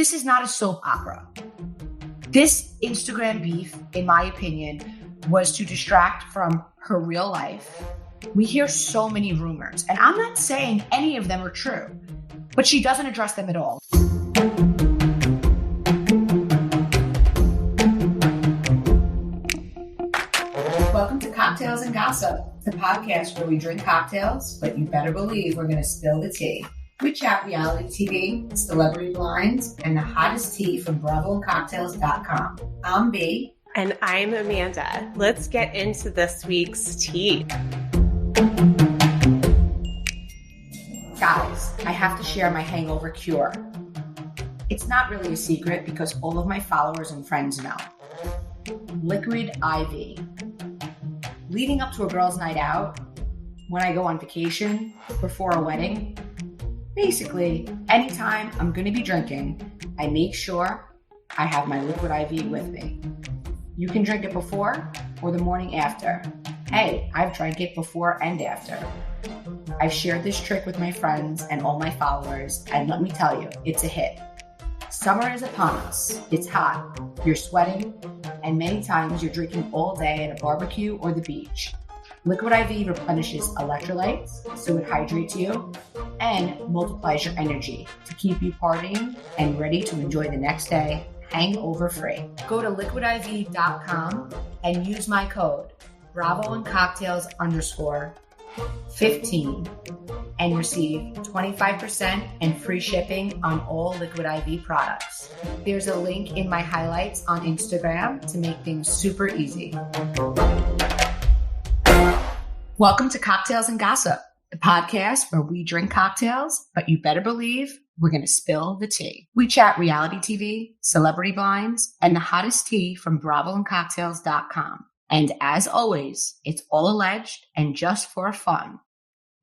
This is not a soap opera. This Instagram beef, in my opinion, was to distract from her real life. We hear so many rumors, and I'm not saying any of them are true, but she doesn't address them at all. Welcome to Cocktails and Gossip, the podcast where we drink cocktails, but you better believe we're going to spill the tea. We chat reality TV, celebrity blinds, and the hottest tea from BravoandCocktails.com. I'm B. And I'm Amanda. Let's get into this week's tea. Guys, I have to share my hangover cure. It's not really a secret because all of my followers and friends know. Liquid IV. Leading up to a girls' night out, when I go on vacation, before a wedding, basically, anytime I'm going to be drinking, I make sure I have my Liquid IV with me. You can drink it before or the morning after. Hey, I've drank it before and after. I've shared this trick with my friends and all my followers, and let me tell you, it's a hit. Summer is upon us. It's hot. You're sweating, and many times you're drinking all day at a barbecue or the beach. Liquid IV replenishes electrolytes, so it hydrates you, and multiplies your energy to keep you partying and ready to enjoy the next day hangover-free. Go to liquidiv.com and use my code BravoandCocktails_15 and receive 25% and free shipping on all Liquid IV products. There's a link in my highlights on Instagram to make things super easy. Welcome to Cocktails and Gossip, the podcast where we drink cocktails, but you better believe we're going to spill the tea. We chat reality TV, celebrity blinds, and the hottest tea from BravoandCocktails.com. And as always, it's all alleged and just for fun.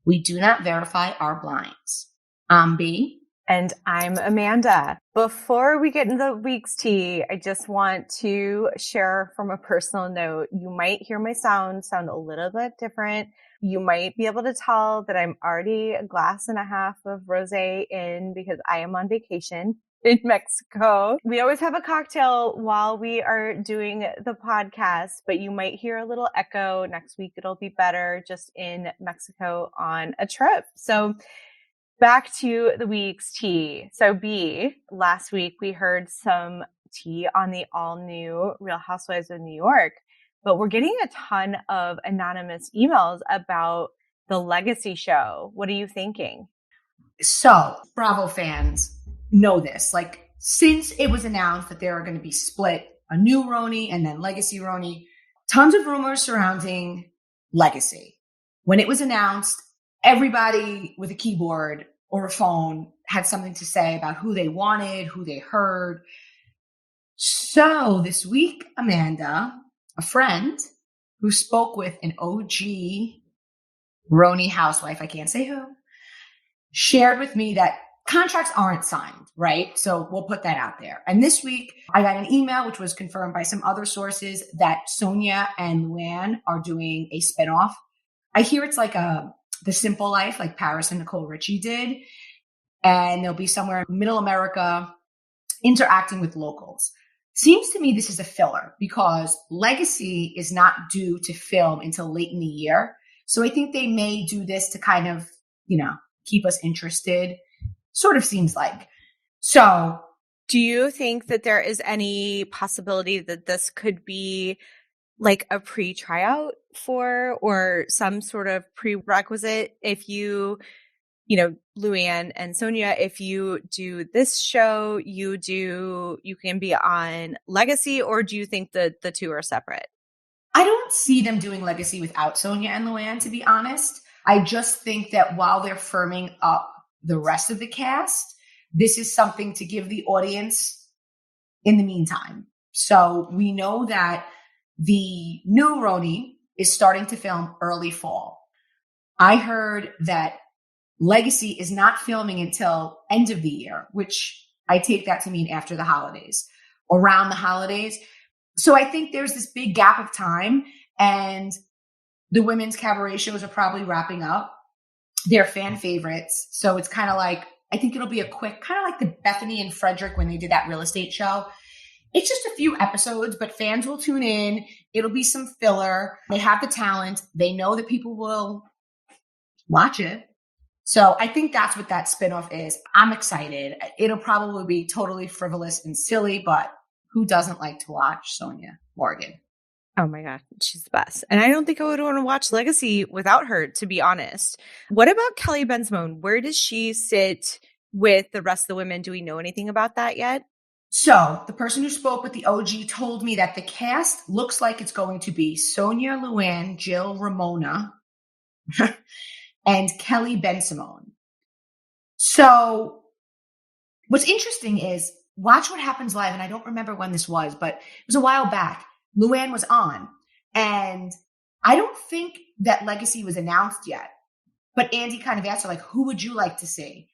We do not verify our blinds. I'm B. And I'm Amanda. Before we get into the week's tea, I just want to share from a personal note. You might hear my sound a little bit different. You might be able to tell that I'm already a glass and a half of rosé in because I am on vacation in Mexico. We always have a cocktail while we are doing the podcast, but you might hear a little echo. Next week it'll be better, just in Mexico on a trip. So back to the week's tea. So B, last week we heard some tea on the all-new Real Housewives of New York, but we're getting a ton of anonymous emails about the Legacy show. What are you thinking? So, Bravo fans know this. Like, since it was announced that they are going to be split, a new Roni and then Legacy Roni, tons of rumors surrounding Legacy. When it was announced, everybody with a keyboard or a phone had something to say about who they wanted, who they heard. So this week, Amanda, a friend who spoke with an OG Roni housewife, I can't say who, shared with me that contracts aren't signed, right? So we'll put that out there. And this week, I got an email, which was confirmed by some other sources, that Sonja and Luann are doing a spinoff. I hear it's like The Simple Life, like Paris and Nicole Richie did. And they'll be somewhere in middle America interacting with locals. Seems to me this is a filler because Legacy is not due to film until late in the year. So I think they may do this to kind of, keep us interested. Sort of seems like. So do you think that there is any possibility that this could be like a pre-tryout for or some sort of prerequisite if Luann and Sonja, if you do this show, you can be on Legacy, or do you think that the two are separate? I don't see them doing Legacy without Sonja and Luann, to be honest. I just think that while they're firming up the rest of the cast, this is something to give the audience in the meantime. So we know that the new Roni is starting to film early fall. I heard that Legacy is not filming until end of the year, which I take that to mean after the holidays, around the holidays. So I think there's this big gap of time, and the women's cabaret shows are probably wrapping up. They're fan favorites. So it's kind of like I think it'll be a quick, kind of like the Bethany and Frederick when they did that real estate show. It's just a few episodes, but fans will tune in. It'll be some filler. They have the talent. They know that people will watch it. So I think that's what that spinoff is. I'm excited. It'll probably be totally frivolous and silly, but who doesn't like to watch Sonia Morgan? Oh my God, she's the best. And I don't think I would want to watch Legacy without her, to be honest. What about Kelly Bensimon? Where does she sit with the rest of the women? Do we know anything about that yet? So the person who spoke with the OG told me that the cast looks like it's going to be Sonia, Luann, Jill, Ramona, and Kelly Bensimon. So what's interesting is Watch What Happens Live, and I don't remember when this was, but it was a while back. Luann was on, and I don't think that Legacy was announced yet, but Andy kind of asked her, like, who would you like to see?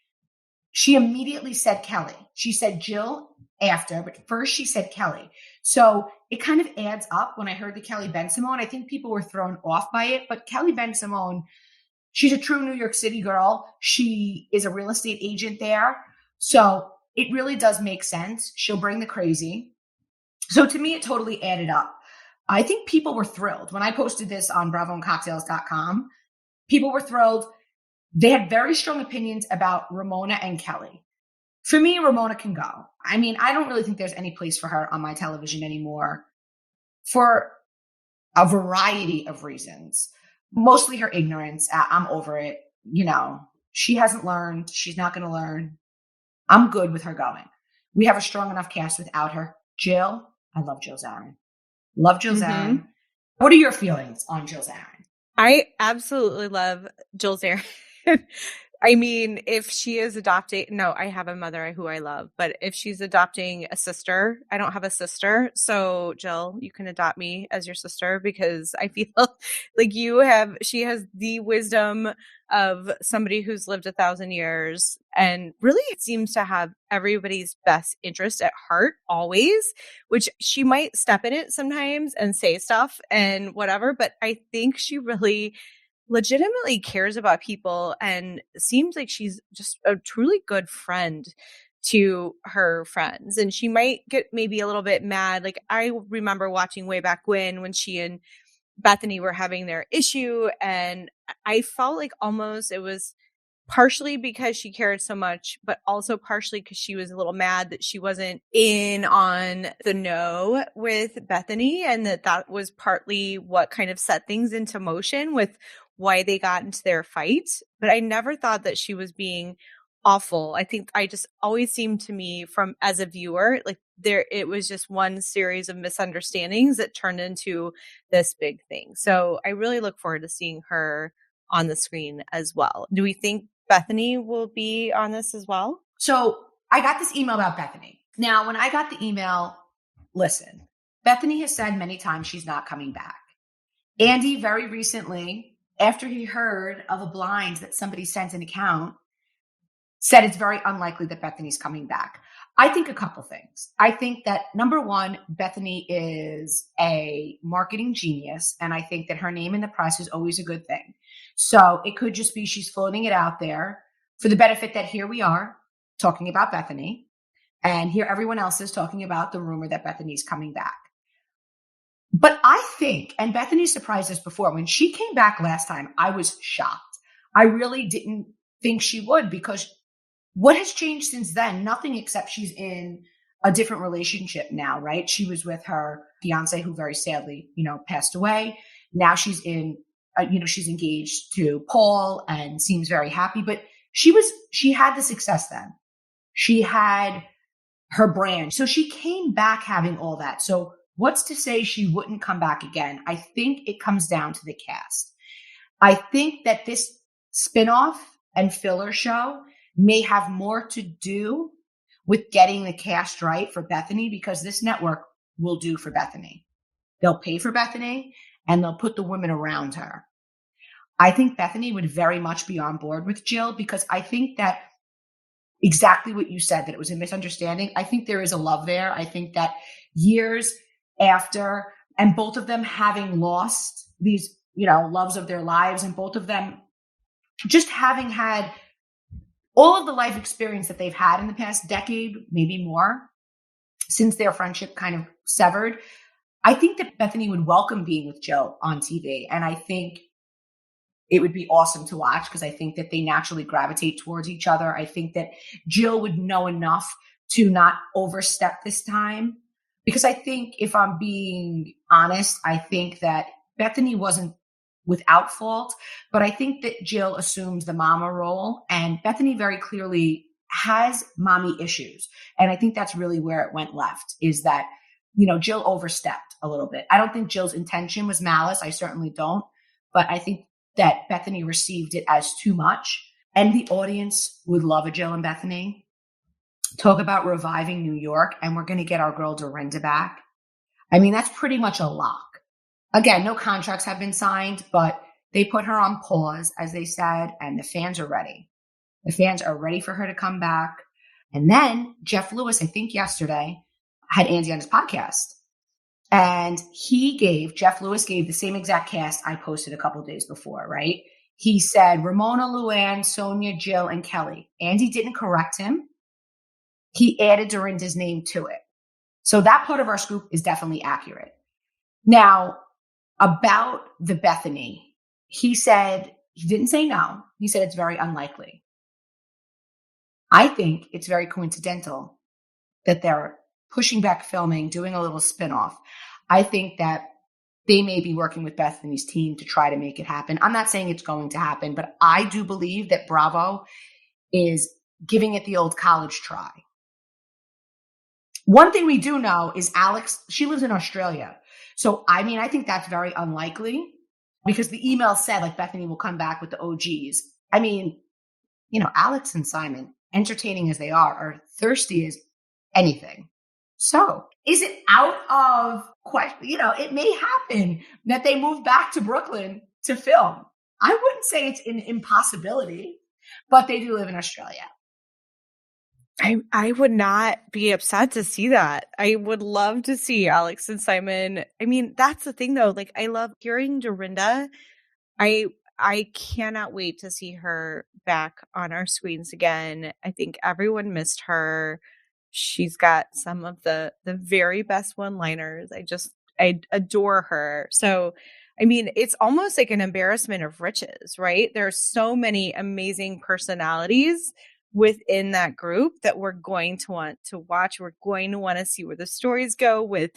She immediately said Kelly. She said Jill after, but first she said Kelly. So it kind of adds up. When I heard the Kelly Bensimon, I think people were thrown off by it, but Kelly Bensimon, she's a true New York City girl. She is a real estate agent there. So it really does make sense. She'll bring the crazy. So to me, it totally added up. I think people were thrilled. When I posted this on bravoandcocktails.com, people were thrilled. They had very strong opinions about Ramona and Kelly. For me, Ramona can go. I mean, I don't really think there's any place for her on my television anymore for a variety of reasons. Mostly her ignorance. I'm over it. You know, she hasn't learned. She's not going to learn. I'm good with her going. We have a strong enough cast without her. Jill, I love Jill Zarin. Love Jill Zarin. What are your feelings on Jill Zarin? I absolutely love Jill Zarin. I mean, if she is adopting, no, I have a mother who I love, but if she's adopting a sister, I don't have a sister. So Jill, you can adopt me as your sister because I feel like she has the wisdom of somebody who's lived 1,000 years and really seems to have everybody's best interest at heart always, which she might step in it sometimes and say stuff and whatever. But I think she really legitimately cares about people and seems like she's just a truly good friend to her friends. And she might get maybe a little bit mad. Like I remember watching way back when she and Bethany were having their issue, and I felt like almost it was partially because she cared so much, but also partially because she was a little mad that she wasn't in on the know with Bethany, and that was partly what kind of set things into motion with why they got into their fight. But I never thought that she was being awful. I think I just always seemed to me from as a viewer, like it was just one series of misunderstandings that turned into this big thing. So I really look forward to seeing her on the screen as well. Do we think Bethany will be on this as well? So I got this email about Bethany. Now, when I got the email, listen, Bethany has said many times she's not coming back. Andy very recently, after he heard of a blind that somebody sent an account, said it's very unlikely that Bethany's coming back. I think a couple things. I think that number one, Bethany is a marketing genius, and I think that her name in the press is always a good thing. So it could just be she's floating it out there for the benefit that here we are talking about Bethany, and here everyone else is talking about the rumor that Bethany's coming back. But I think, and Bethany surprised us before, when she came back last time, I was shocked. I really didn't think she would, because what has changed since then? Nothing, except she's in a different relationship now, right? She was with her fiance, who very sadly, passed away. Now she's in, she's engaged to Paul and seems very happy, but she had the success then. She had her brand. So she came back having all that. So what's to say she wouldn't come back again? I think it comes down to the cast. I think that this spinoff and filler show may have more to do with getting the cast right for Bethany, because this network will do for Bethany. They'll pay for Bethany and they'll put the women around her. I think Bethany would very much be on board with Jill, because I think that exactly what you said, that it was a misunderstanding. I think there is a love there. I think that years after, and both of them having lost these, loves of their lives, and both of them just having had all of the life experience that they've had in the past decade, maybe more, since their friendship kind of severed, I think that Bethany would welcome being with Jill on TV. And I think it would be awesome to watch because I think that they naturally gravitate towards each other. I think that Jill would know enough to not overstep this time. Because I think, if I'm being honest, I think that Bethany wasn't without fault, but I think that Jill assumes the mama role, and Bethany very clearly has mommy issues. And I think that's really where it went left, is that, Jill overstepped a little bit. I don't think Jill's intention was malice. I certainly don't. But I think that Bethany received it as too much. And the audience would love a Jill and Bethany. Talk about reviving New York, and we're going to get our girl Dorinda back. I mean, that's pretty much a lock. Again, no contracts have been signed, but they put her on pause, as they said, and the fans are ready. The fans are ready for her to come back. And then Jeff Lewis, I think yesterday, had Andy on his podcast. And Jeff Lewis gave the same exact cast I posted a couple of days before, right? He said Ramona, Luann, Sonia, Jill, and Kelly. Andy didn't correct him. He added Dorinda's name to it. So that part of our scoop is definitely accurate. Now, about the Bethany, he didn't say no. He said it's very unlikely. I think it's very coincidental that they're pushing back filming, doing a little spinoff. I think that they may be working with Bethany's team to try to make it happen. I'm not saying it's going to happen, but I do believe that Bravo is giving it the old college try. One thing we do know is Alex, she lives in Australia. So, I think that's very unlikely because the email said like Bethany will come back with the OGs. Alex and Simon, entertaining as they are thirsty as anything. So is it out of question? It may happen that they move back to Brooklyn to film. I wouldn't say it's an impossibility, but they do live in Australia. I would not be upset to see that. I would love to see Alex and Simon. I mean, that's the thing though. Like, I love hearing Dorinda. I cannot wait to see her back on our screens again. I think everyone missed her. She's got some of the very best one-liners. I adore her. So, it's almost like an embarrassment of riches, right? There's so many amazing personalities within that group that we're going to want to watch. We're going to want to see where the stories go with,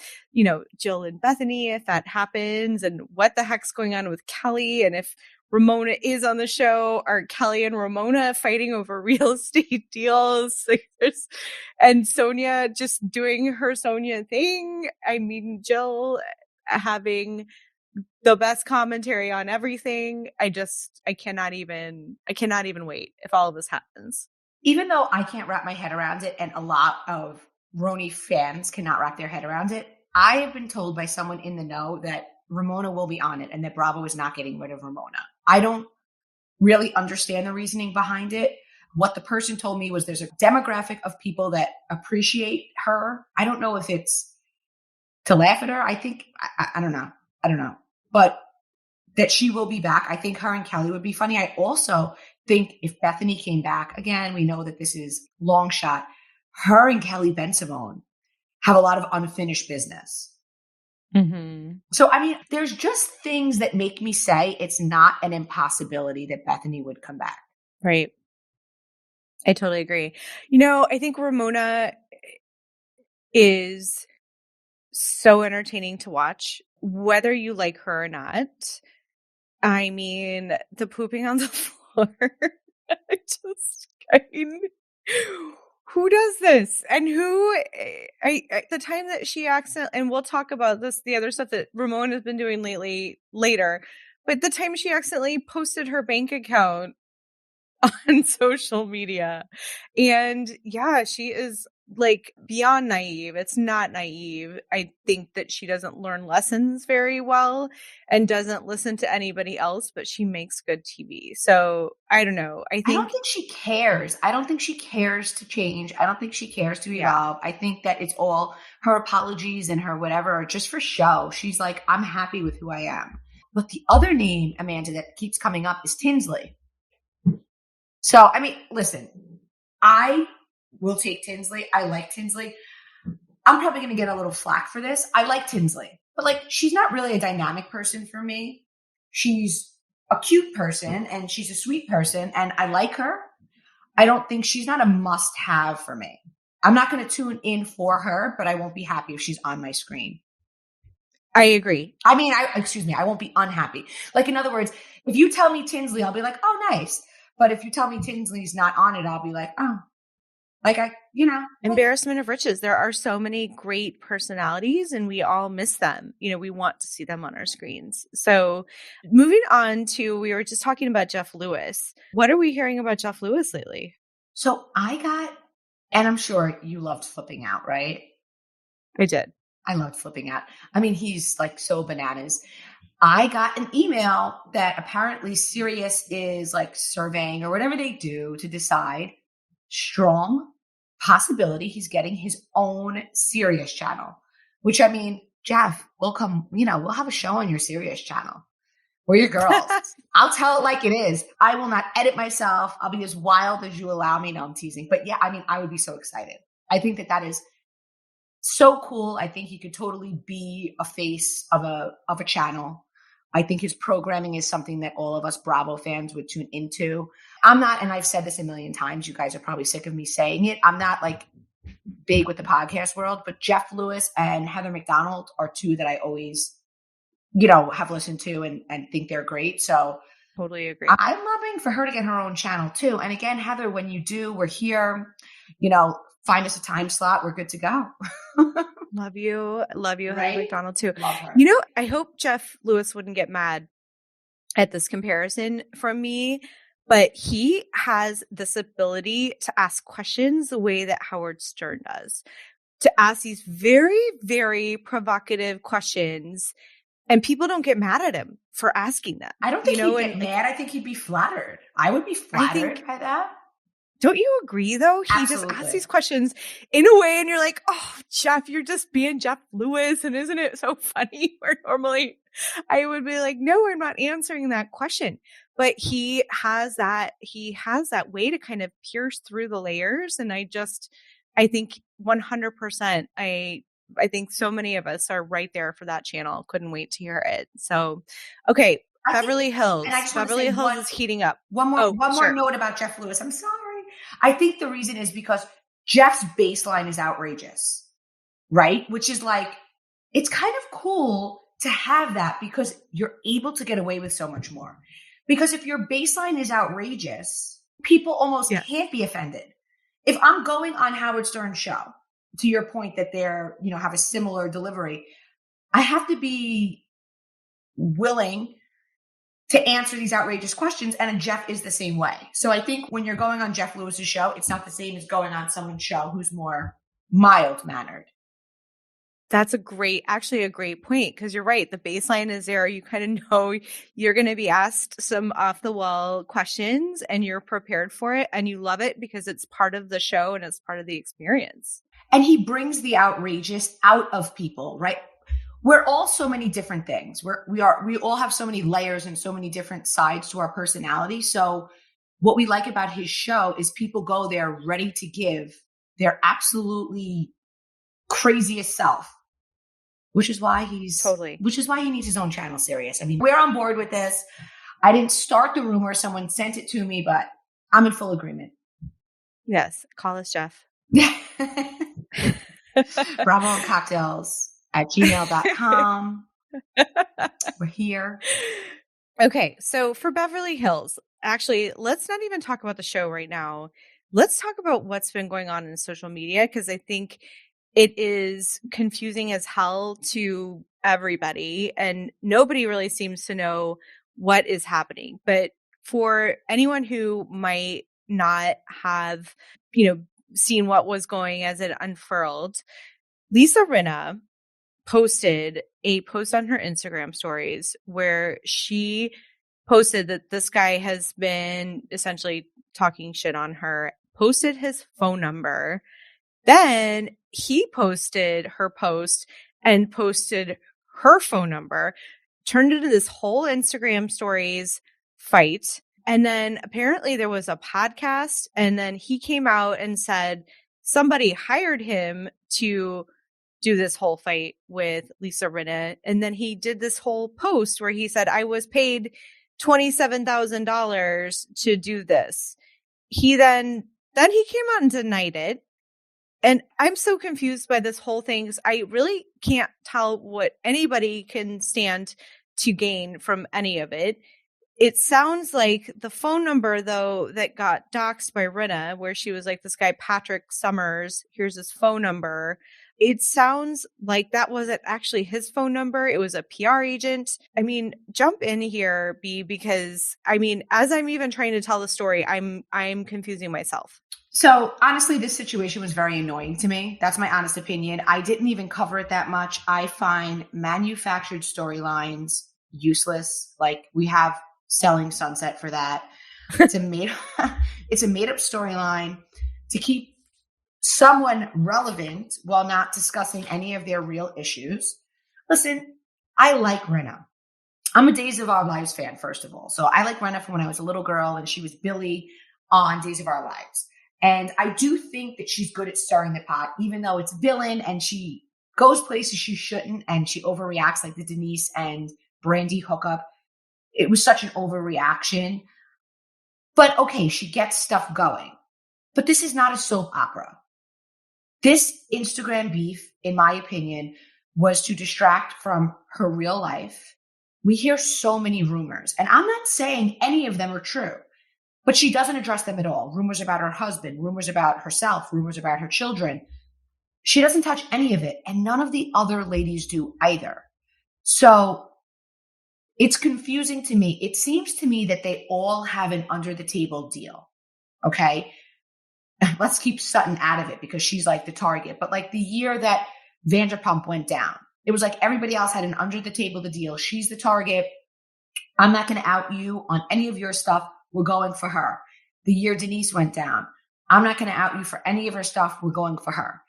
Jill and Bethany, if that happens, and what the heck's going on with Kelly. And if Ramona is on the show, are Kelly and Ramona fighting over real estate deals? And Sonia just doing her Sonia thing. Jill having the best commentary on everything. I cannot even wait if all of this happens. Even though I can't wrap my head around it, and a lot of Roni fans cannot wrap their head around it, I have been told by someone in the know that Ramona will be on it and that Bravo is not getting rid of Ramona. I don't really understand the reasoning behind it. What the person told me was there's a demographic of people that appreciate her. I don't know if it's to laugh at her. I think, I don't know. But that she will be back. I think her and Kelly would be funny. I also think if Bethany came back, again, we know that this is long shot, her and Kelly Bensimon have a lot of unfinished business. Mm-hmm. So, there's just things that make me say it's not an impossibility that Bethany would come back. Right. I totally agree. I think Ramona is so entertaining to watch, whether you like her or not. The pooping on the floor. Who does this? And the time that she and we'll talk about this, the other stuff that Ramona has been doing later, but the time she accidentally posted her bank account on social media. And yeah, she is like beyond naive. It's not naive. I think that she doesn't learn lessons very well and doesn't listen to anybody else, but she makes good TV. So I don't know. I don't think she cares. I don't think she cares to change. I don't think she cares to evolve. I think that it's all her apologies and her whatever are just for show. She's like, I'm happy with who I am. But the other name, Amanda, that keeps coming up is Tinsley. So, listen, I will take Tinsley. I like Tinsley. I'm probably going to get a little flack for this. I like Tinsley, but like, she's not really a dynamic person for me. She's a cute person and she's a sweet person and I like her. I don't think she's not a must have for me. I'm not going to tune in for her, but I won't be happy if she's on my screen. I agree. I mean, I won't be unhappy. Like, in other words, if you tell me Tinsley, I'll be like, oh, nice. But if you tell me Tinsley's not on it, I'll be like, oh, like embarrassment of riches. There are so many great personalities and we all miss them. We want to see them on our screens. So moving on to, we were just talking about Jeff Lewis. What are we hearing about Jeff Lewis lately? So and I'm sure you loved Flipping Out, right? I did. I loved Flipping Out. I mean, he's like so bananas. I got an email that apparently Sirius is like surveying or whatever they do to decide strong possibility he's getting his own Sirius channel, which, I mean, Jeff, we'll have a show on your Sirius channel. We're your girls. I'll tell it like it is. I will not edit myself. I'll be as wild as you allow me. No, I'm teasing. But yeah, I mean, I would be so excited. I think that is so cool. I think he could totally be a face of a channel. I think his programming is something that all of us Bravo fans would tune into. I'm not, and I've said this a million times, you guys are probably sick of me saying it, I'm not like big with the podcast world, but Jeff Lewis and Heather McDonald are two that I always, have listened to and think they're great. So totally agree. I'm loving for her to get her own channel too. And again, Heather, when you do, we're here, find us a time slot. We're good to go. Love you. Love you, right? Heather McDonald too. Love her. I hope Jeff Lewis wouldn't get mad at this comparison from me, but he has this ability to ask questions the way that Howard Stern does, to ask these very, very provocative questions. And people don't get mad at him for asking them. I don't think he'd get mad. I think he'd be flattered. I would be flattered by that. Don't you agree, though? He Absolutely. just asks these questions in a way, and you're like, oh, Jeff, you're just being Jeff Lewis. And isn't it so funny? Where normally I would be like, no, I'm not answering that question. But he has that way to kind of pierce through the layers. And I think 100%, I think so many of us are right there for that channel. Couldn't wait to hear it. So, okay, Beverly Hills. Beverly Hills is heating up. One more note about Jeff Lewis. I'm sorry. I think the reason is because Jeff's baseline is outrageous, right? Which is like, it's kind of cool to have that because you're able to get away with so much more. Because if your baseline is outrageous, people almost can't be offended. If I'm going on Howard Stern's show, to your point that they're, have a similar delivery, I have to be willing to answer these outrageous questions. And Jeff is the same way. So I think when you're going on Jeff Lewis's show, it's not the same as going on someone's show who's more mild-mannered. That's a great point, because you're right. The baseline is there. You kind of know you're going to be asked some off-the-wall questions and you're prepared for it and you love it because it's part of the show and it's part of the experience. And he brings the outrageous out of people, right? We're all so many different things. We all have so many layers and so many different sides to our personality. So what we like about his show is people go there ready to give their absolutely craziest self, which is why he needs his own channel, Sirius. I mean, we're on board with this. I didn't start the rumor. Someone sent it to me, but I'm in full agreement. Yes. Call us, Jeff. Bravo and Cocktails @gmail.com. We're here. Okay. So for Beverly Hills, actually, let's not even talk about the show right now. Let's talk about what's been going on in social media, because I think it is confusing as hell to everybody and nobody really seems to know what is happening. But for anyone who might not have, seen what was going as it unfurled, Lisa Rinna posted a post on her Instagram stories where she posted that this guy has been essentially talking shit on her, posted his phone number. Then he posted her post and posted her phone number, turned into this whole Instagram stories fight. And then apparently there was a podcast, and then he came out and said somebody hired him to do this whole fight with Lisa Rinna. And then he did this whole post where he said, I was paid $27,000 to do this. He then he came out and denied it. And I'm so confused by this whole thing, because I really can't tell what anybody can stand to gain from any of it. It sounds like the phone number, though, that got doxxed by Rinna, where she was like, this guy, Patrick Summers, here's his phone number. It sounds like that wasn't actually his phone number. It was a PR agent. I mean, jump in here, B, because I mean, as I'm even trying to tell the story, I'm confusing myself. So honestly, this situation was very annoying to me. That's my honest opinion. I didn't even cover it that much. I find manufactured storylines useless. Like, we have Selling Sunset for that. It's a made up storyline to keep someone relevant while not discussing any of their real issues. Listen, I like Rinna. I'm a Days of Our Lives fan, first of all. So I like Rinna from when I was a little girl, and she was Billy on Days of Our Lives. And I do think that she's good at stirring the pot, even though it's villain and she goes places she shouldn't, and she overreacts, like the Denise and Brandy hookup. It was such an overreaction. But okay, she gets stuff going. But this is not a soap opera. This Instagram beef, in my opinion, was to distract from her real life. We hear so many rumors, and I'm not saying any of them are true, but she doesn't address them at all. Rumors about her husband, rumors about herself, rumors about her children. She doesn't touch any of it, and none of the other ladies do either. So it's confusing to me. It seems to me that they all have an under the table deal. Okay. Let's keep Sutton out of it because she's like the target. But like the year that Vanderpump went down, it was like everybody else had an under the table deal. She's the target. I'm not going to out you on any of your stuff. We're going for her. The year Denise went down, I'm not going to out you for any of her stuff. We're going for her.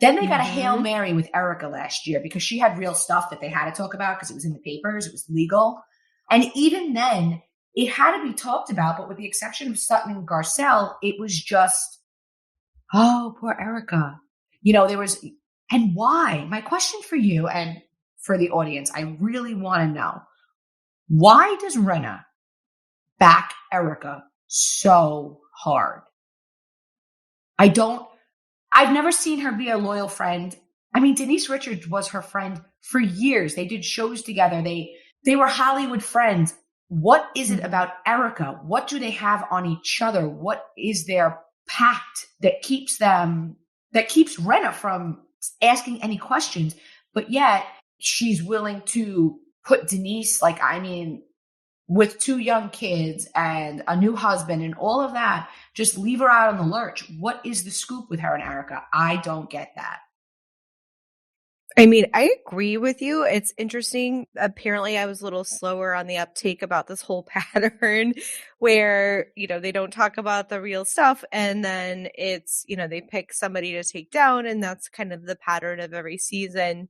Then they got a Hail Mary with Erica last year because she had real stuff that they had to talk about because it was in the papers. It was legal. And even then, it had to be talked about. But with the exception of Sutton and Garcelle, it was just, oh, poor Erica. You know, there was, and why? My question for you and for the audience, I really want to know, why does Rinna back Erica so hard? I've never seen her be a loyal friend. I mean, Denise Richards was her friend for years. They did shows together. They were Hollywood friends. What is it about Erica? What do they have on each other? What is their pact that keeps Rinna from asking any questions? But yet she's willing to put Denise, like, I mean, with 2 young kids and a new husband and all of that, just leave her out on the lurch. What is the scoop with her and Erica? I don't get that. I mean, I agree with you. It's interesting. Apparently, I was a little slower on the uptake about this whole pattern where, you know, they don't talk about the real stuff. And then it's, you know, they pick somebody to take down. And that's kind of the pattern of every season.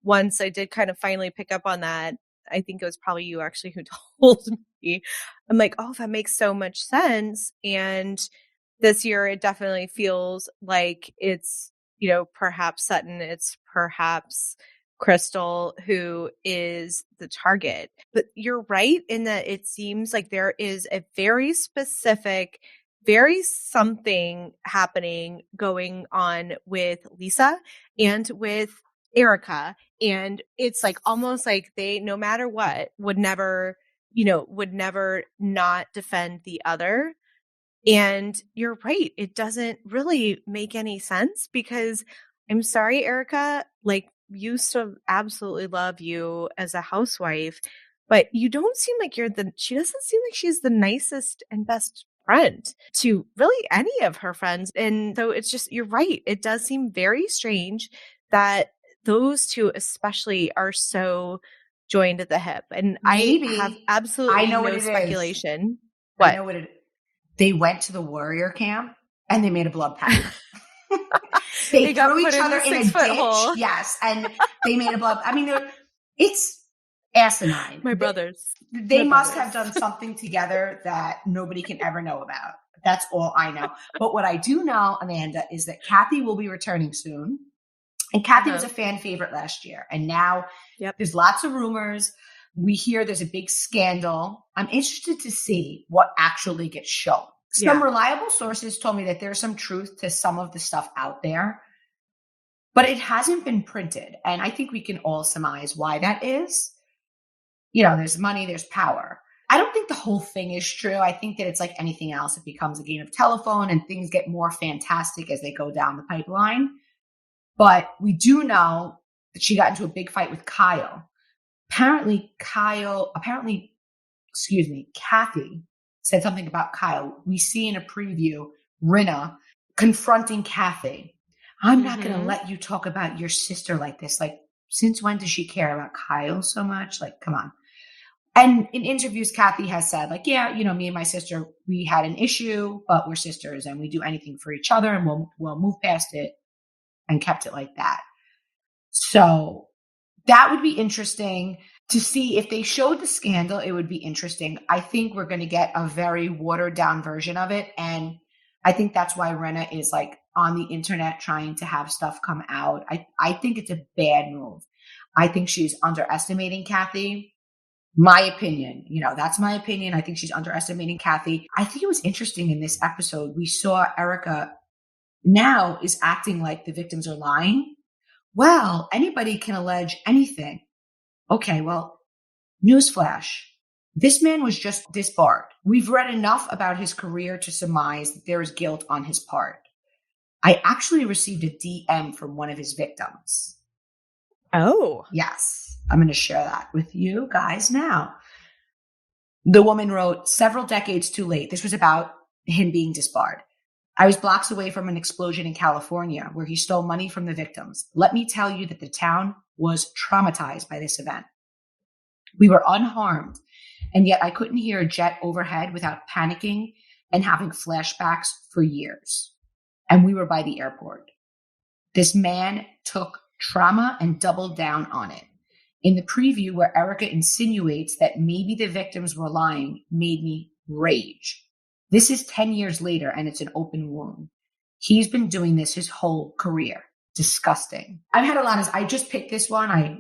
Once I did kind of finally pick up on that, I think it was probably you actually who told me. I'm like, oh, that makes so much sense. And this year, it definitely feels like it's, you know, perhaps Sutton, it's perhaps Crystal who is the target. But you're right in that it seems like there is a very specific, very something happening going on with Lisa and with Erica. And it's like almost like they, no matter what, would never not defend the other. And you're right. It doesn't really make any sense because I'm sorry, Erica, like, used to absolutely love you as a housewife, but you don't seem like she doesn't seem like she's the nicest and best friend to really any of her friends. And so it's just, you're right. It does seem very strange that those two especially are so joined at the hip. And Maybe. I have absolutely no speculation. What? I know what it is. They went to the warrior camp and they made a blood pact. they threw each other in a ditch. Hole. Yes. And they made a blood. I mean, asinine. My brothers. They must have done something together that nobody can ever know about. That's all I know. But what I do know, Amanda, is that Kathy will be returning soon. And Kathy was a fan favorite last year. And now there's lots of rumors. We hear there's a big scandal. I'm interested to see what actually gets shown. Some reliable sources told me that there's some truth to some of the stuff out there, but it hasn't been printed. And I think we can all surmise why that is. You know, there's money, there's power. I don't think the whole thing is true. I think that it's like anything else. It becomes a game of telephone and things get more fantastic as they go down the pipeline. But we do know that she got into a big fight with Kyle. Apparently, Kathy said something about Kyle. We see in a preview, Rinna confronting Kathy. I'm not going to let you talk about your sister like this. Like, since when does she care about Kyle so much? Like, come on. And in interviews, Kathy has said, like, yeah, you know, me and my sister, we had an issue, but we're sisters and we do anything for each other and we'll move past it, and kept it like that. So that would be interesting to see. If they showed the scandal, it would be interesting. I think we're going to get a very watered down version of it. And I think that's why Rinna is like on the internet trying to have stuff come out. I think it's a bad move. I think she's underestimating Kathy. My opinion, you know, that's my opinion. I think she's underestimating Kathy. I think it was interesting in this episode. We saw Erika now is acting like the victims are lying. Well, anybody can allege anything. Okay, well, newsflash. This man was just disbarred. We've read enough about his career to surmise that there is guilt on his part. I actually received a DM from one of his victims. Oh. Yes. I'm going to share that with you guys now. The woman wrote, several decades too late. This was about him being disbarred. I was blocks away from an explosion in California where he stole money from the victims. Let me tell you that the town was traumatized by this event. We were unharmed, and yet I couldn't hear a jet overhead without panicking and having flashbacks for years. And we were by the airport. This man took trauma and doubled down on it. In the preview where Erika insinuates that maybe the victims were lying made me rage. This is 10 years later and it's an open wound. He's been doing this his whole career. Disgusting. I've had a lot of, I just picked this one. I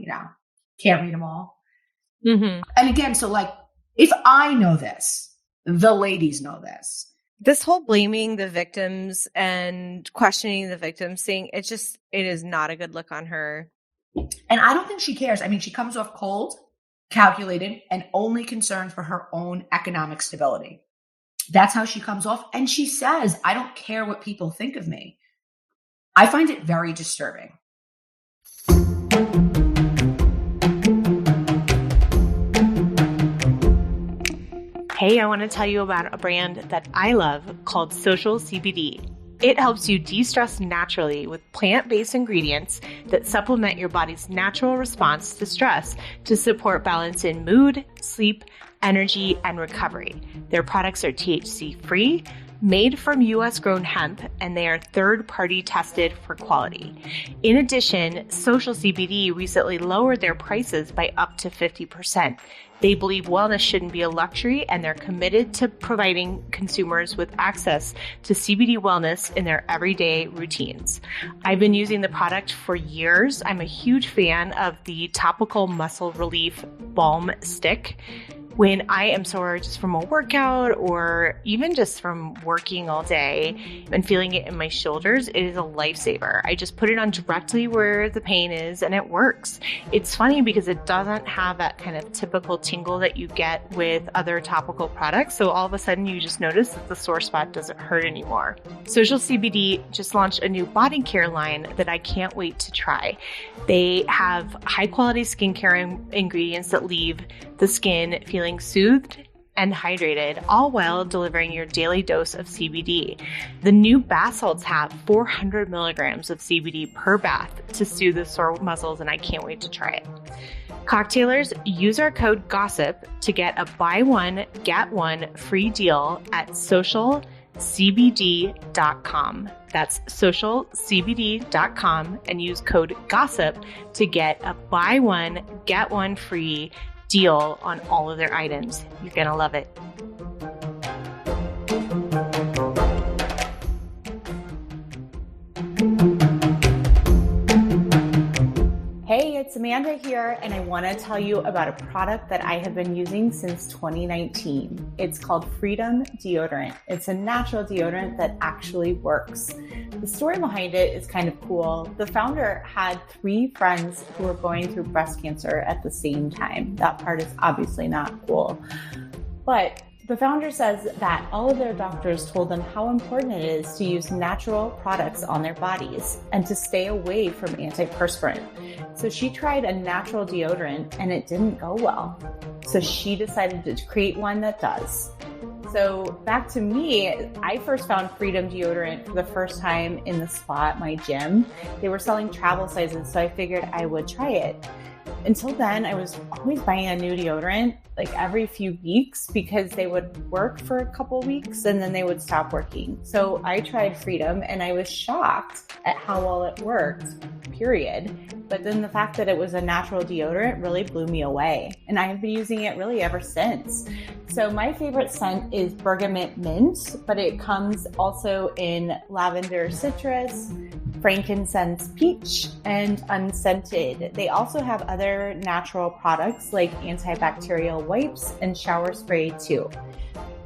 can't read them all. And again, so like, if I know this, the ladies know this. This whole blaming the victims and questioning the victims thing, it is not a good look on her. And I don't think she cares. I mean, she comes off cold, calculated, and only concerned for her own economic stability. That's how she comes off. And she says, I don't care what people think of me. I find it very disturbing. Hey, I want to tell you about a brand that I love called Social CBD. It helps you de-stress naturally with plant-based ingredients that supplement your body's natural response to stress to support balance in mood, sleep, energy, and recovery. Their products are THC-free, made from U.S.-grown hemp, and they are third-party tested for quality. In addition, Social CBD recently lowered their prices by up to 50%. They believe wellness shouldn't be a luxury, and they're committed to providing consumers with access to CBD wellness in their everyday routines. I've been using the product for years. I'm a huge fan of the topical muscle relief balm stick. When I am sore just from a workout or even just from working all day and feeling it in my shoulders, it is a lifesaver. I just put it on directly where the pain is and it works. It's funny because it doesn't have that kind of typical tingle that you get with other topical products. So all of a sudden you just notice that the sore spot doesn't hurt anymore. Social CBD just launched a new body care line that I can't wait to try. They have high quality skincare ingredients that leave the skin feeling soothed and hydrated, all while delivering your daily dose of CBD. The new bath salts have 400 milligrams of CBD per bath to soothe the sore muscles, and I can't wait to try it. Cocktailers, use our code GOSSIP to get a buy one, get one free deal at socialcbd.com. That's socialcbd.com and use code GOSSIP to get a buy one, get one free deal on all of their items. You're going to love it. Hey, it's Amanda here, and I want to tell you about a product that I have been using since 2019. It's called Freedom Deodorant. It's a natural deodorant that actually works. The story behind it is kind of cool. The founder had 3 friends who were going through breast cancer at the same time. That part is obviously not cool. But the founder says that all of their doctors told them how important it is to use natural products on their bodies and to stay away from antiperspirant. So she tried a natural deodorant and it didn't go well. So she decided to create one that does. So back to me, I first found Freedom Deodorant for the first time in the spa at my gym. They were selling travel sizes, so I figured I would try it. Until then, I was always buying a new deodorant like every few weeks because they would work for a couple weeks and then they would stop working. So I tried Freedom and I was shocked at how well it worked, period. But then the fact that it was a natural deodorant really blew me away. And I've been using it really ever since. So my favorite scent is Bergamot Mint, but it comes also in lavender citrus, frankincense peach, and unscented. They also have other natural products like antibacterial wipes and shower spray too.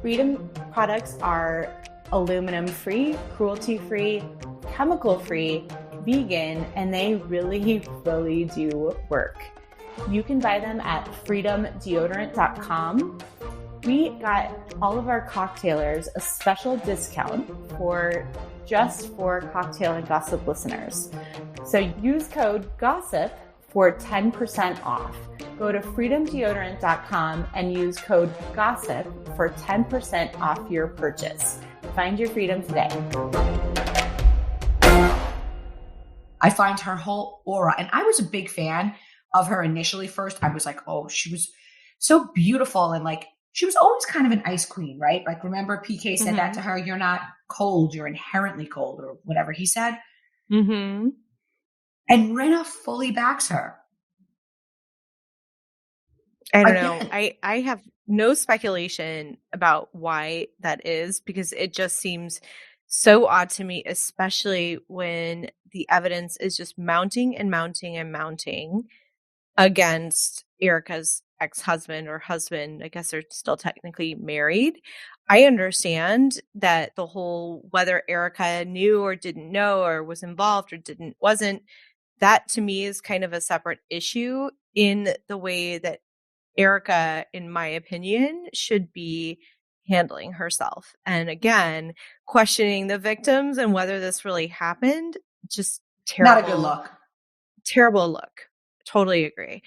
Freedom products are aluminum-free, cruelty-free, chemical-free, vegan, and they really, really do work. You can buy them at freedomdeodorant.com. We got all of our cocktailers a special discount just for Cocktail and Gossip listeners. So use code GOSSIP for 10% off. Go to freedomdeodorant.com and use code GOSSIP for 10% off your purchase. Find your freedom today. I find her whole aura, and I was a big fan of her initially. First, I was like, oh, she was so beautiful, and like, she was always kind of an ice queen, right? Like, remember PK said that to her, you're not cold, you're inherently cold, or whatever he said. Mm-hmm. And Rinna fully backs her. I don't know. I have no speculation about why that is, because it just seems so odd to me, especially when the evidence is just mounting and mounting and mounting against Erica's ex-husband or husband. I guess they're still technically married. I understand that the whole whether Erica knew or didn't know or was involved or wasn't, that to me is kind of a separate issue in the way that Erica, in my opinion, should be handling herself. And again, questioning the victims and whether this really happened, just terrible. Not a good look. Terrible look. Totally agree.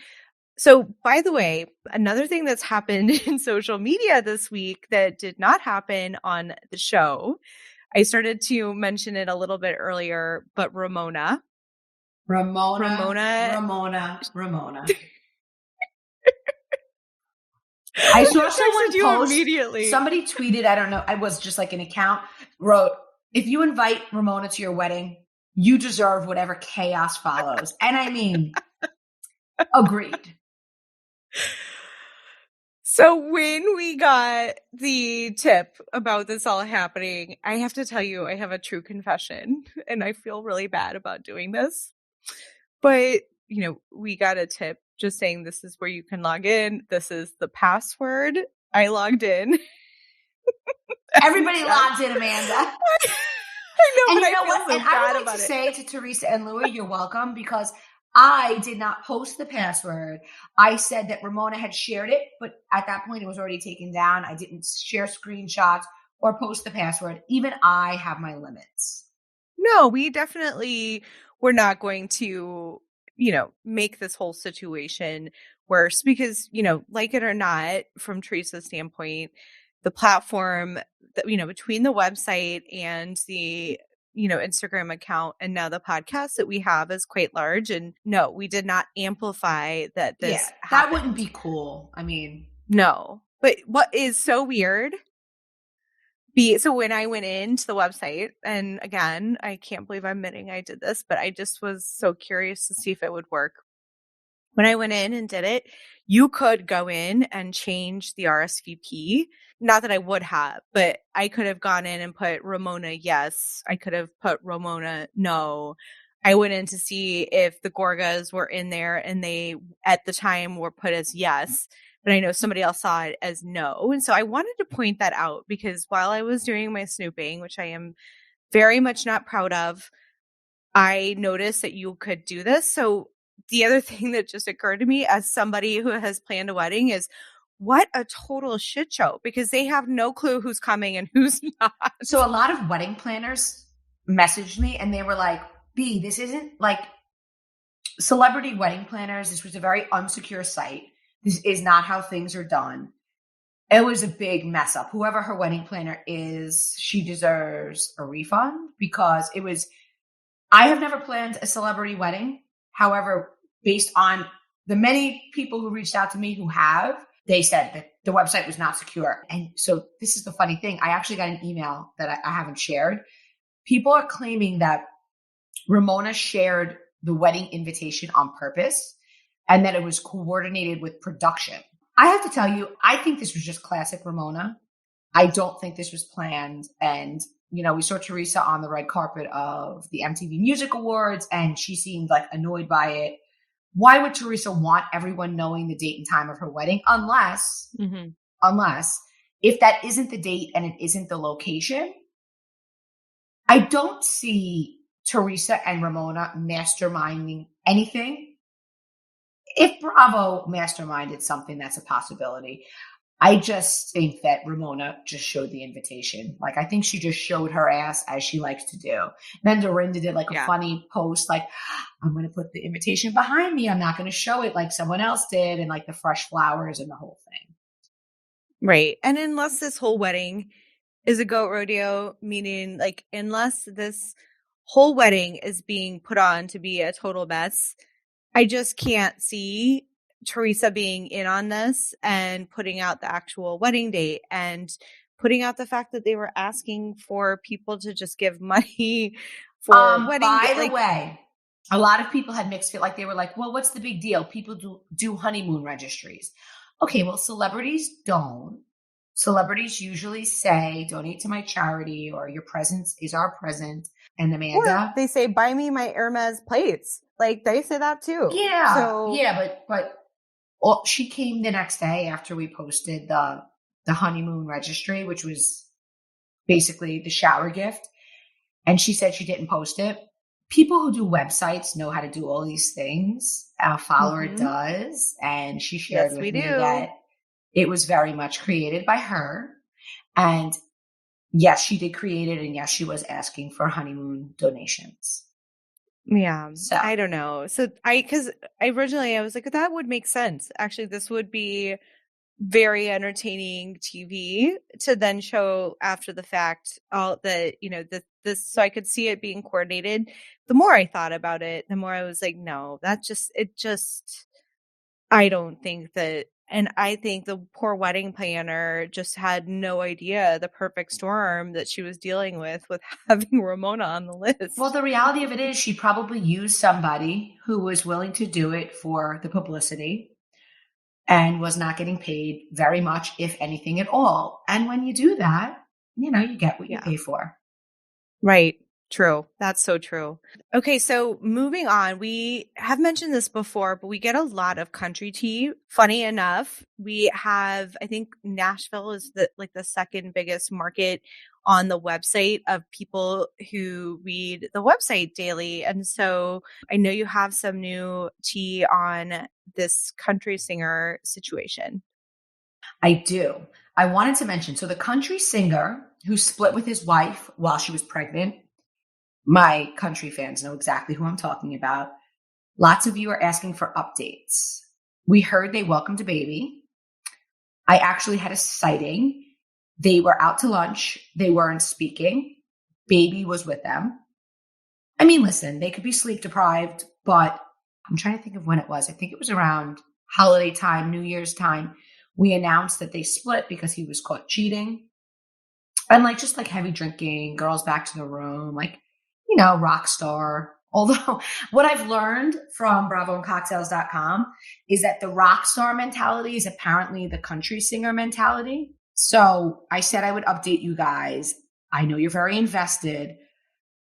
So, by the way, another thing that's happened in social media this week that did not happen on the show, I started to mention it a little bit earlier, but Ramona. I saw someone post, immediately. Somebody tweeted, I don't know, I was just like an account, wrote, if you invite Ramona to your wedding, you deserve whatever chaos follows. And I mean, agreed. So when we got the tip about this all happening, I have to tell you, I have a true confession, and I feel really bad about doing this. But, we got a tip just saying this is where you can log in. This is the password. I logged in. Everybody logged in, Amanda. I know, and but you know I feel what? so And bad I would like about to it. say to Teresa and Louie, you're welcome, because I did not post the password. I said that Ramona had shared it, but at that point it was already taken down. I didn't share screenshots or post the password. Even I have my limits. No, we definitely were not going to, make this whole situation worse because, like it or not, from Teresa's standpoint, the platform, between the website and the Instagram account and now the podcast that we have is quite large. And no, we did not amplify that this happened. That wouldn't be cool. I mean, no. But what is so weird, so when I went into the website, and again, I can't believe I'm admitting I did this, but I just was so curious to see if it would work. when I went in and did it, you could go in and change the RSVP. Not that I would have, but I could have gone in and put Ramona yes. I could have put Ramona no. I went in to see if the Gorgas were in there, and they at the time were put as yes. But I know somebody else saw it as no. And so I wanted to point that out, because while I was doing my snooping, which I am very much not proud of, I noticed that you could do this. So the other thing that just occurred to me as somebody who has planned a wedding is, what a total shit show, because they have no clue who's coming and who's not. So a lot of wedding planners messaged me and they were like, B, this isn't like Celebrity Wedding Planners. This was a very unsecure site. This is not how things are done. It was a big mess up. Whoever her wedding planner is, she deserves a refund, because it was, I have never planned a celebrity wedding. However, based on the many people who reached out to me who have, they said that the website was not secure. And so this is the funny thing. I actually got an email that I haven't shared. People are claiming that Ramona shared the wedding invitation on purpose and that it was coordinated with production. I have to tell you, I think this was just classic Ramona. I don't think this was planned. And, you know, we saw Teresa on the red carpet of the MTV Music Awards, and she seemed like annoyed by it. Why would Teresa want everyone knowing the date and time of her wedding? Unless if that isn't the date and it isn't the location, I don't see Teresa and Ramona masterminding anything. If Bravo masterminded something, that's a possibility. I just think that Ramona just showed the invitation. Like, I think she just showed her ass, as she likes to do. Then Dorinda did like a funny post, like, I'm going to put the invitation behind me. I'm not going to show it like someone else did, and like the fresh flowers and the whole thing. Right. And unless this whole wedding is a goat rodeo, meaning like, unless this whole wedding is being put on to be a total mess, I just can't see Teresa being in on this and putting out the actual wedding date and putting out the fact that they were asking for people to just give money for wedding. By the way, a lot of people had mixed feelings. Like, they were like, well, what's the big deal? People do honeymoon registries. Okay, well, celebrities don't. Celebrities usually say, donate to my charity, or your presence is our present. And Amanda, or they say, buy me my Hermes plates. Like, they say that too. Yeah. So, yeah, but she came the next day after we posted the honeymoon registry, which was basically the shower gift. And she said she didn't post it. People who do websites know how to do all these things. Our follower does. And she shared with me that it was very much created by her. And yes, she did create it. And yes, she was asking for honeymoon donations. Yeah. So I don't know. So because originally I was like, that would make sense. Actually, this would be very entertaining TV to then show after the fact all the, you know, this, so I could see it being coordinated. The more I thought about it, the more I was like, no, I don't think that. And I think the poor wedding planner just had no idea the perfect storm that she was dealing with having Ramona on the list. Well, the reality of it is she probably used somebody who was willing to do it for the publicity and was not getting paid very much, if anything at all. And when you do that, you know, you get what you pay for. Right. True. That's so true. Okay. So moving on, we have mentioned this before, but we get a lot of country tea. Funny enough, we have, I think Nashville is the second biggest market on the website of people who read the website daily. And so I know you have some new tea on this country singer situation. I do. I wanted to mention, so the country singer who split with his wife while she was pregnant, my country fans know exactly who I'm talking about. Lots of you are asking for updates. We heard they welcomed a baby. I actually had a sighting. They were out to lunch. They weren't speaking. Baby was with them. I mean, listen, they could be sleep deprived, but I'm trying to think of when it was. I think it was around holiday time, New Year's time. We announced that they split because he was caught cheating. And just heavy drinking, girls back to the room, you know, rock star Although what I've learned from bravoandcocktails.com is that the rock star mentality is apparently the country singer mentality. So I said I would update you guys. I know you're very invested.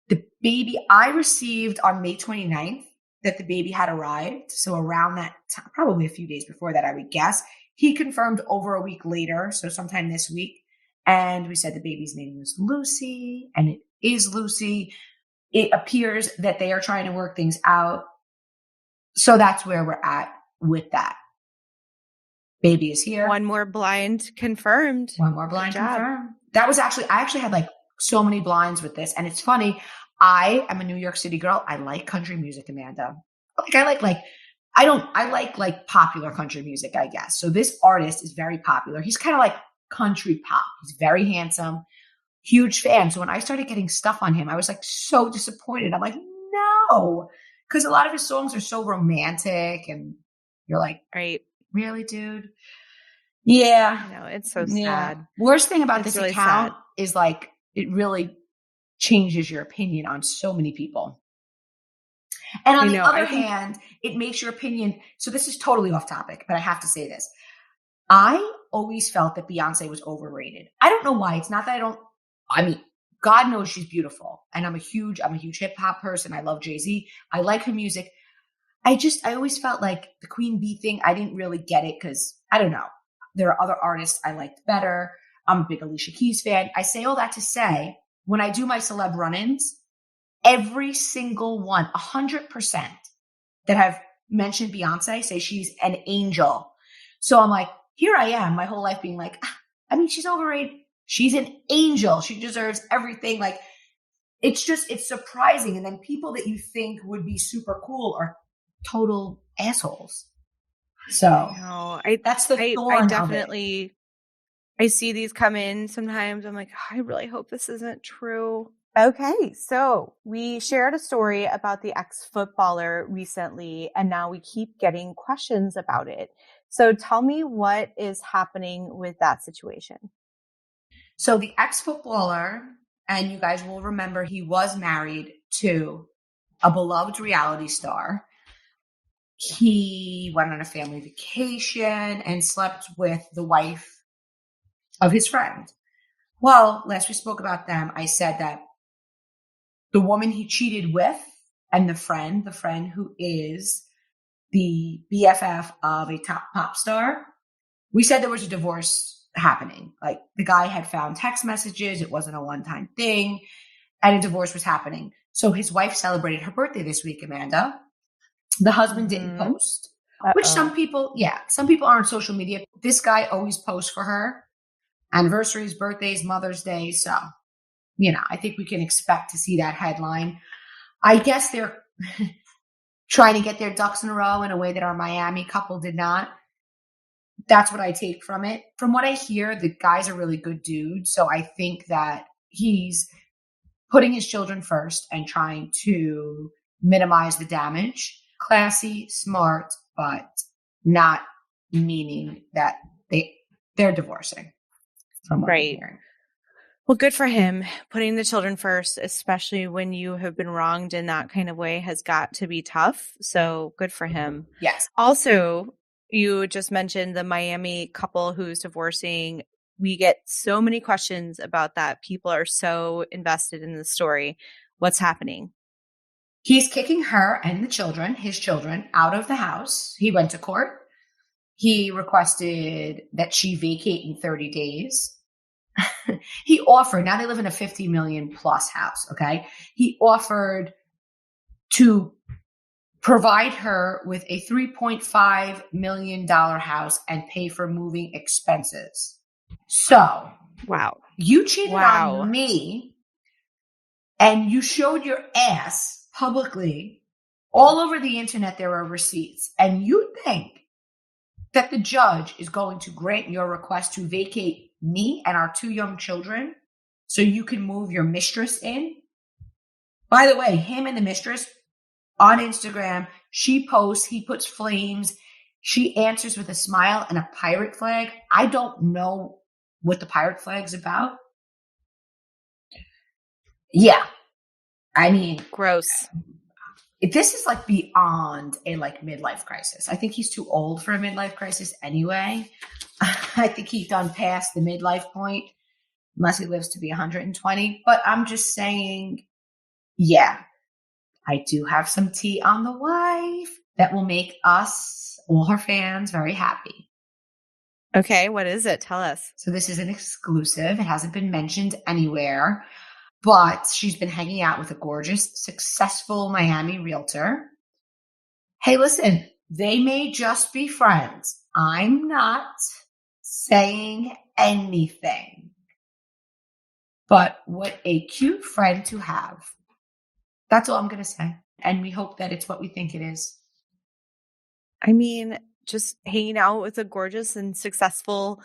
The baby I received on May 29th that the baby had arrived. So around that time, probably a few days before that, I would guess. He confirmed over a week later, so sometime this week. And we said the baby's name was Lucy, and it is Lucy. It appears that they are trying to work things out. So that's where we're at with that. Baby is here. One more blind confirmed. One more blind confirmed. That was actually, I actually had like so many blinds with this. And it's funny. I am a New York City girl. I like country music, Amanda. I like popular country music, I guess. So this artist is very popular. He's kind of like country pop. He's very handsome, huge fan. So when I started getting stuff on him, I was like so disappointed. I'm like, no, because a lot of his songs are so romantic and you're like, right. Really, dude? Yeah. No, it's so sad. Worst thing about It's this really account sad. is like, it really changes your opinion on so many people. And on the other hand, it makes your opinion. So this is totally off topic, but I have to say this. I always felt that Beyonce was overrated. I don't know why. It's not that God knows she's beautiful. And I'm a huge hip hop person. I love Jay-Z. I like her music. I always felt like the Queen Bee thing, I didn't really get it because I don't know. There are other artists I liked better. I'm a big Alicia Keys fan. I say all that to say, when I do my celeb run-ins, every single one, 100% that have mentioned Beyonce say she's an angel. So I'm like, here I am, my whole life being like, she's overrated. She's an angel. She deserves everything. Like, it's surprising. And then people that you think would be super cool are total assholes. So that's the thorn. I definitely, I see these come in sometimes. I'm like, I really hope this isn't true. Okay, so we shared a story about the ex-footballer recently, and now we keep getting questions about it. So tell me what is happening with that situation. So the ex-footballer, and you guys will remember he was married to a beloved reality star. He went on a family vacation and slept with the wife of his friend. Well, last we spoke about them, I said that the woman he cheated with and the friend who is the BFF of a top pop star, we said there was a divorce happening. Like the guy had found text messages. It wasn't a one-time thing and a divorce was happening. So his wife celebrated her birthday this week, Amanda. The husband didn't post, which some people are on social media. This guy always posts for her. Anniversaries, birthdays, Mother's Day. So, I think we can expect to see that headline. I guess they're trying to get their ducks in a row in a way that our Miami couple did not. That's what I take from it. From what I hear, the guy's a really good dude. So I think that he's putting his children first and trying to minimize the damage. Classy, smart, but not meaning that they're divorcing. From what I'm hearing. Well, good for him. Putting the children first, especially when you have been wronged in that kind of way, has got to be tough. So good for him. Yes. Also, you just mentioned the Miami couple who's divorcing. We get so many questions about that. People are so invested in the story. What's happening? He's kicking her and his children, out of the house. He went to court. He requested that she vacate in 30 days. He offered, now they live in a 50 million plus house, okay? He offered to provide her with a $3.5 million house and pay for moving expenses. So, wow, you cheated on me and you showed your ass publicly all over the internet. There are receipts, and you think that the judge is going to grant your request to vacate me and our 2 young children so you can move your mistress in? By the way, him and the mistress on Instagram, she posts, he puts flames, she answers with a smile and a pirate flag. I don't know what the pirate flag's about. Yeah. I mean, gross. this is like beyond a like midlife crisis. I think he's too old for a midlife crisis anyway. I think he's done past the midlife point, unless he lives to be 120. But I'm just saying, yeah, I do have some tea on the wife that will make us, all her fans, very happy. Okay, what is it? Tell us. So this is an exclusive. It hasn't been mentioned anywhere, but she's been hanging out with a gorgeous, successful Miami realtor. Hey, listen, they may just be friends. I'm not saying anything. But what a cute friend to have. That's all I'm going to say. And we hope that it's what we think it is. I mean, just hanging out with a gorgeous and successful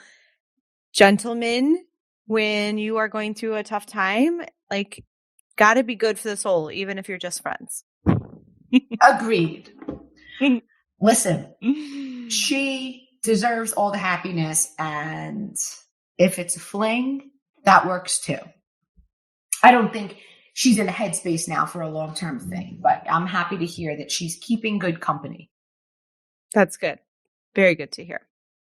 gentleman when you are going through a tough time, like, gotta be good for the soul, even if you're just friends. Agreed. Listen, she deserves all the happiness, and if it's a fling, that works too. I don't think she's in a headspace now for a long-term thing, but I'm happy to hear that she's keeping good company. That's good. Very good to hear.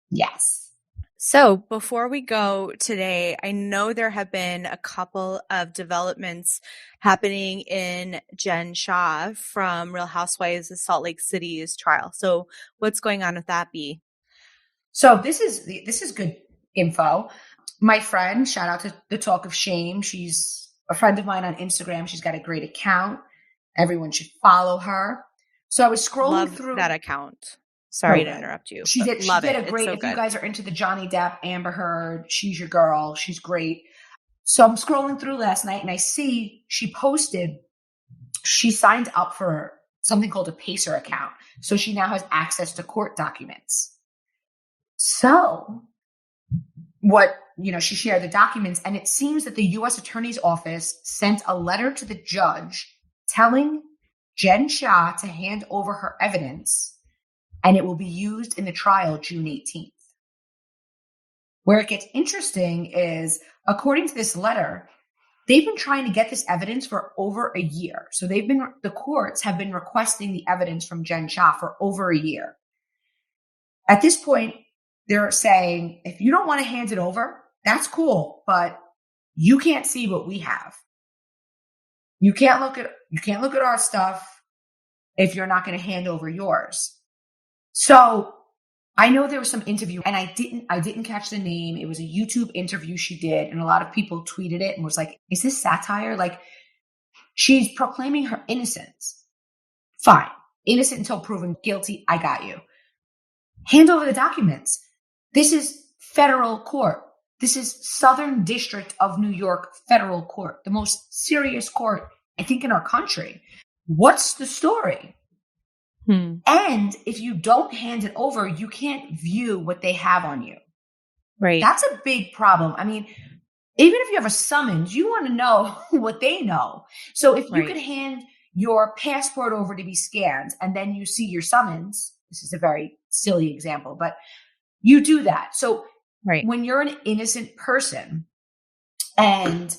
Yes. So before we go today, I know there have been a couple of developments happening in Jen Shah from Real Housewives of Salt Lake City's trial. So what's going on with that, B? So this is good info. My friend, shout out to The Talk of Shame. She's a friend of mine on Instagram. She's got a great account. Everyone should follow her. So I was scrolling through that account. Sorry to interrupt you. She did a great, if you guys are into the Johnny Depp, Amber Heard, she's your girl. She's great. So I'm scrolling through last night and I see she posted, she signed up for something called a Pacer account. So she now has access to court documents. So she shared the documents, and it seems that the U.S. Attorney's Office sent a letter to the judge telling Jen Shah to hand over her evidence, and it will be used in the trial June 18th. Where it gets interesting is, according to this letter, they've been trying to get this evidence for over a year. So the courts have been requesting the evidence from Jen Shah for over a year. At this point, they're saying, if you don't want to hand it over, that's cool, but you can't see what we have. You can't look at our stuff if you're not going to hand over yours. So I know there was some interview, and I didn't catch the name. It was a YouTube interview she did, and a lot of people tweeted it and was like, is this satire? Like, she's proclaiming her innocence. Fine. Innocent until proven guilty. I got you. Hand over the documents. This is federal court. This is Southern District of New York federal court, the most serious court, I think, in our country. What's the story? And if you don't hand it over, you can't view what they have on you. Right. That's a big problem. I mean, even if you have a summons, you want to know what they know. So if you could hand your passport over to be scanned and then you see your summons, this is a very silly example, but you do that. So when you're an innocent person and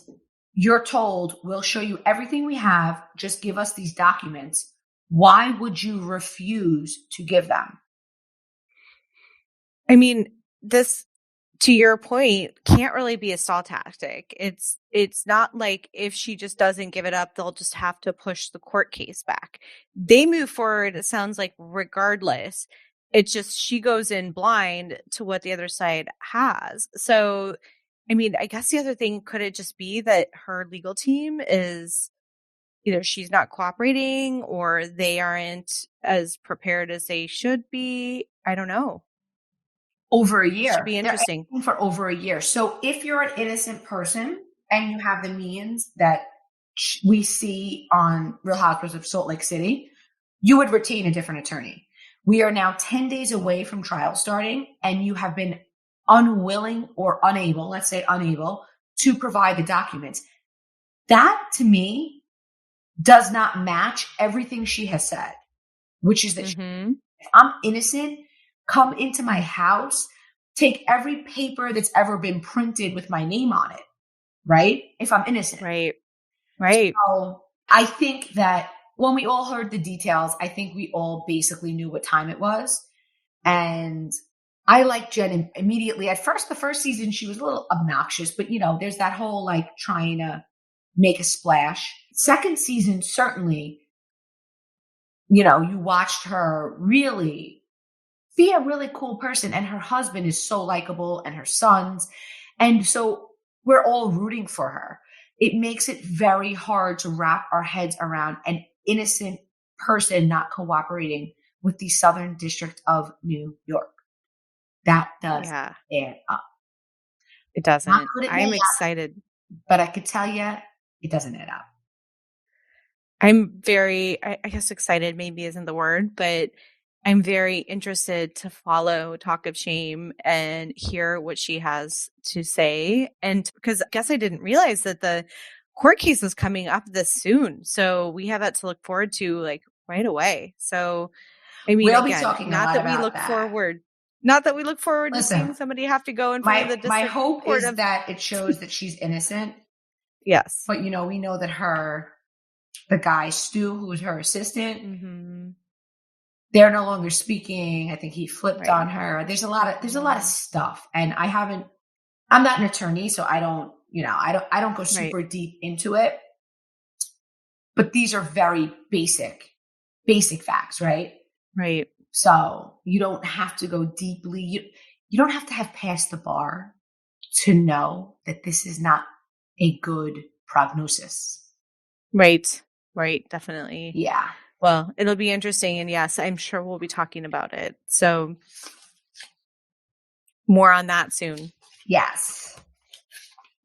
you're told, we'll show you everything we have, just give us these documents, why would you refuse to give them? I mean, this, to your point, can't really be a stall tactic. It's not like if she just doesn't give it up, they'll just have to push the court case back. They move forward, it sounds like, regardless. It's just she goes in blind to what the other side has. So, I mean, I guess the other thing, could it just be that her legal team is either she's not cooperating or they aren't as prepared as they should be? I don't know. Over a year. Should be interesting. For over a year. So if you're an innocent person and you have the means that we see on Real Housewives of Salt Lake City, you would retain a different attorney. We are now 10 days away from trial starting, and you have been unwilling or unable, let's say unable, to provide the documents. That, to me, does not match everything she has said, which is that if I'm innocent, come into my house, take every paper that's ever been printed with my name on it, right? If I'm innocent. Right. So I think that when we all heard the details, I think we all basically knew what time it was. And I liked Jen immediately. At first, the first season, she was a little obnoxious, but there's that whole like trying to make a splash. Second season, certainly, you watched her really be a really cool person, and her husband is so likable, and her sons. And so we're all rooting for her. It makes it very hard to wrap our heads around an innocent person not cooperating with the Southern District of New York. That does add up. It doesn't. I'm excited. But I could tell you, it doesn't add up. I'm very, I guess excited maybe isn't the word, but I'm very interested to follow Talk of Shame and hear what she has to say. And because I guess I didn't realize that the court case is coming up this soon. So we have that to look forward to like right away. So I mean, we'll again, be talking not that we look forward. Not that we look forward to seeing somebody have to go in front of the district. My hope is that it shows that she's innocent. Yes. But, we know that the guy, Stu, who was her assistant, they're no longer speaking. I think he flipped on her. There's a lot of stuff. And I'm not an attorney, so I don't go super deep into it. But these are very basic facts, right? Right. So you don't have to go deeply. You don't have to have passed the bar to know that this is not a good prognosis. Right. Definitely. Yeah. Well, it'll be interesting. And yes, I'm sure we'll be talking about it. So more on that soon. Yes.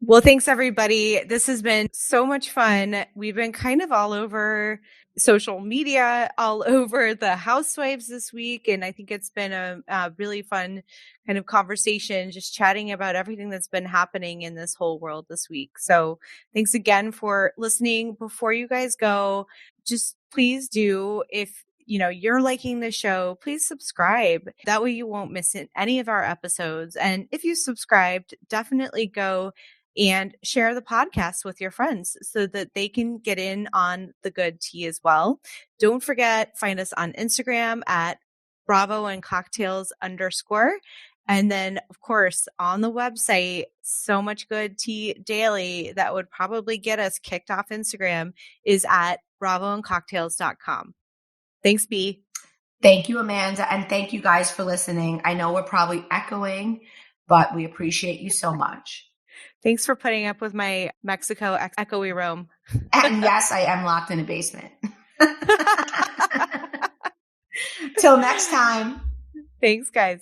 Well, thanks everybody. This has been so much fun. We've been kind of all over social media, all over the housewives this week. And I think it's been a really fun kind of conversation, just chatting about everything that's been happening in this whole world this week. So thanks again for listening. Before you guys go, just please do, if you're liking the show, please subscribe. That way you won't miss any of our episodes. And if you subscribed, definitely go and share the podcast with your friends so that they can get in on the good tea as well. Don't forget, find us on Instagram at @BravoandCocktails_. And then, of course, on the website, so much good tea daily that would probably get us kicked off Instagram is at bravoandcocktails.com. Thanks, B. Thank you, Amanda. And thank you guys for listening. I know we're probably echoing, but we appreciate you so much. Thanks for putting up with my Mexico echoey roam. And yes, I am locked in a basement. Till next time. Thanks, guys.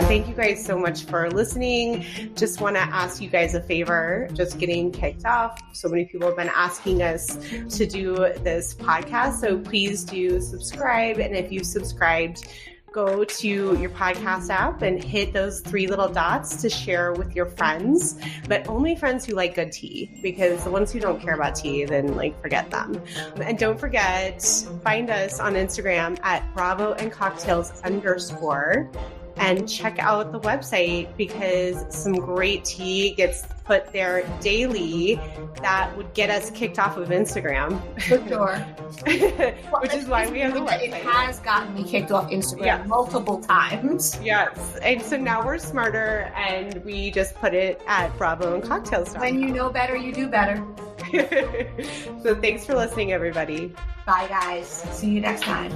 Thank you guys so much for listening. Just want to ask you guys a favor, just getting kicked off. So many people have been asking us to do this podcast. So please do subscribe. And if you've subscribed, go to your podcast app and hit those 3 little dots to share with your friends, but only friends who like good tea, because the ones who don't care about tea, then forget them. And don't forget, find us on Instagram at @BravoandCocktails_. And check out the website, because some great tea gets put there daily that would get us kicked off of Instagram. For sure. Which is why we have the website. It has gotten me kicked off Instagram multiple times. Yes. And so now we're smarter, and we just put it at @BravoandCocktails. When you know better, you do better. So thanks for listening, everybody. Bye, guys. See you next time.